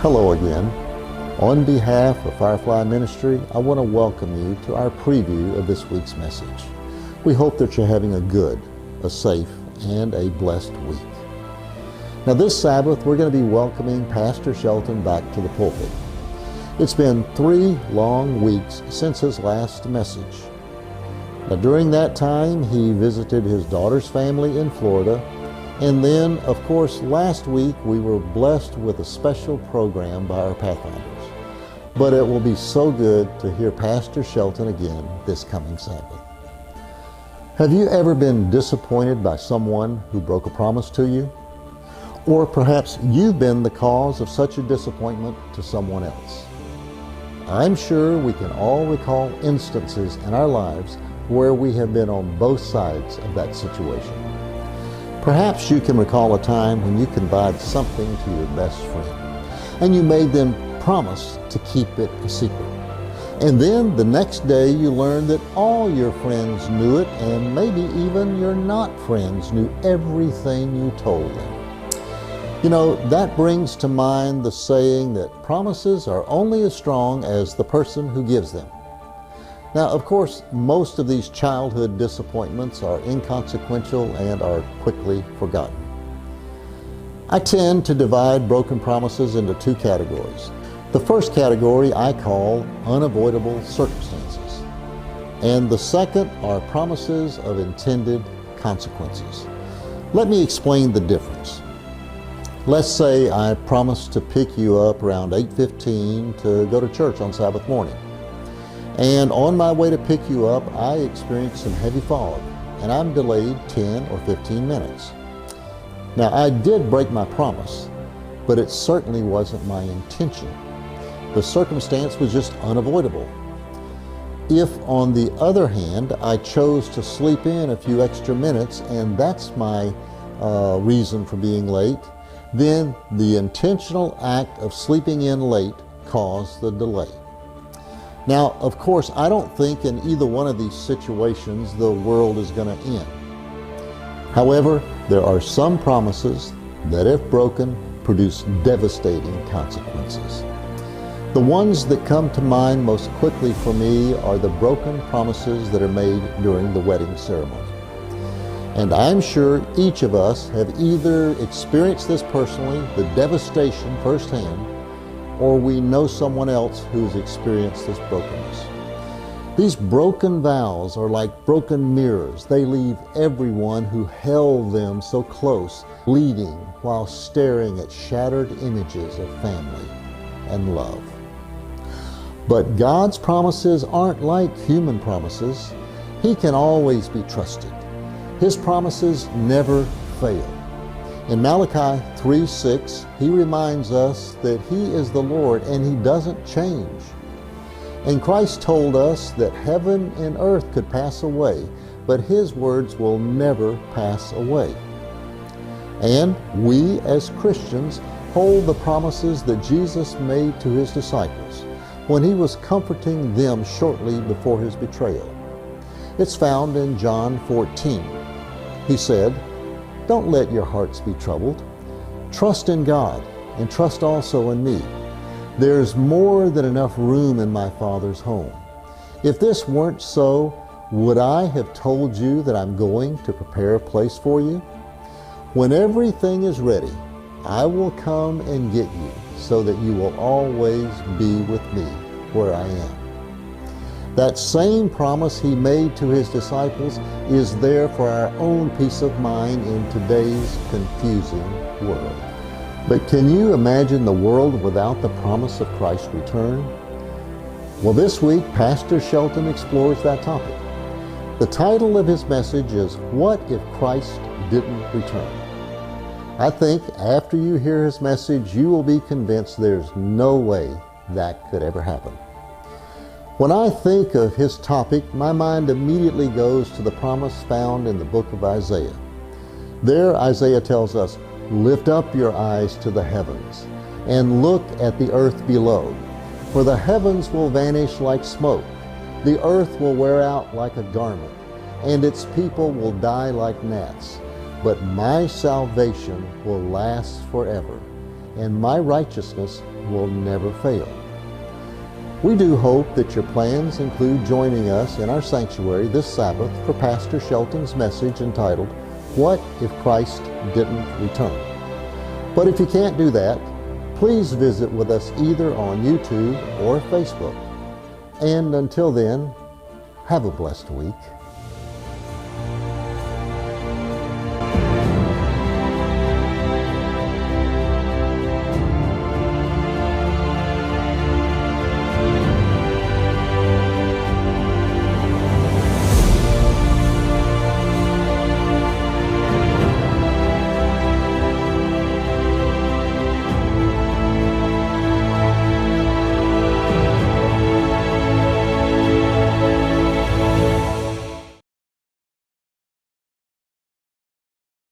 Hello again. On behalf of Firefly Ministry, I want to welcome you to our preview of this week's message. We hope that you're having a good, a safe, and a blessed week. Now this Sabbath, we're going to be welcoming Pastor Shelton back to the pulpit. It's been 3 long weeks since his last message. Now during that time, he visited his daughter's family in Florida. And then, of course, last week we were blessed with a special program by our Pathfinders. But it will be so good to hear Pastor Shelton again this coming Sabbath. Have you ever been disappointed by someone who broke a promise to you? Or perhaps you've been the cause of such a disappointment to someone else. I'm sure we can all recall instances in our lives where we have been on both sides of that situation. Perhaps you can recall a time when you confided something to your best friend and you made them promise to keep it a secret. And then the next day you learned that all your friends knew it, and maybe even your not friends knew everything you told them. You know, that brings to mind the saying that promises are only as strong as the person who gives them. Now, of course, most of these childhood disappointments are inconsequential and are quickly forgotten. I tend to divide broken promises into 2 categories. The first category I call unavoidable circumstances, and the second are promises of intended consequences. Let me explain the difference. Let's say I promised to pick you up around 8:15 to go to church on Sabbath morning. And on my way to pick you up, I experienced some heavy fog, and I'm delayed 10 or 15 minutes. Now, I did break my promise, but it certainly wasn't my intention. The circumstance was just unavoidable. If, on the other hand, I chose to sleep in a few extra minutes, and that's my reason for being late, then the intentional act of sleeping in late caused the delay. Now, of course, I don't think in either one of these situations the world is going to end. However, there are some promises that, if broken, produce devastating consequences. The ones that come to mind most quickly for me are the broken promises that are made during the wedding ceremony. And I'm sure each of us have either experienced this personally, the devastation firsthand, or we know someone else who's experienced this brokenness. These broken vows are like broken mirrors. They leave everyone who held them so close bleeding while staring at shattered images of family and love. But God's promises aren't like human promises. He can always be trusted. His promises never fail. In Malachi 3:6, he reminds us that he is the Lord and he doesn't change. And Christ told us that heaven and earth could pass away, but his words will never pass away. And we as Christians hold the promises that Jesus made to his disciples when he was comforting them shortly before his betrayal. It's found in John 14. He said, "Don't let your hearts be troubled. Trust in God and trust also in me. There's more than enough room in my Father's home. If this weren't so, would I have told you that I'm going to prepare a place for you? When everything is ready, I will come and get you so that you will always be with me where I am." That same promise he made to his disciples is there for our own peace of mind in today's confusing world. But can you imagine the world without the promise of Christ's return? Well, this week, Pastor Shelton explores that topic. The title of his message is, "What if Christ Didn't Return?" I think after you hear his message, you will be convinced there's no way that could ever happen. When I think of his topic, my mind immediately goes to the promise found in the book of Isaiah. There, Isaiah tells us, "Lift up your eyes to the heavens and look at the earth below, for the heavens will vanish like smoke, the earth will wear out like a garment, and its people will die like gnats. But my salvation will last forever, and my righteousness will never fail. We do hope that your plans include joining us in our sanctuary this Sabbath for Pastor Shelton's message entitled, What If Christ Didn't Return? But if you can't do that, please visit with us either on YouTube or Facebook. And until then, have a blessed week.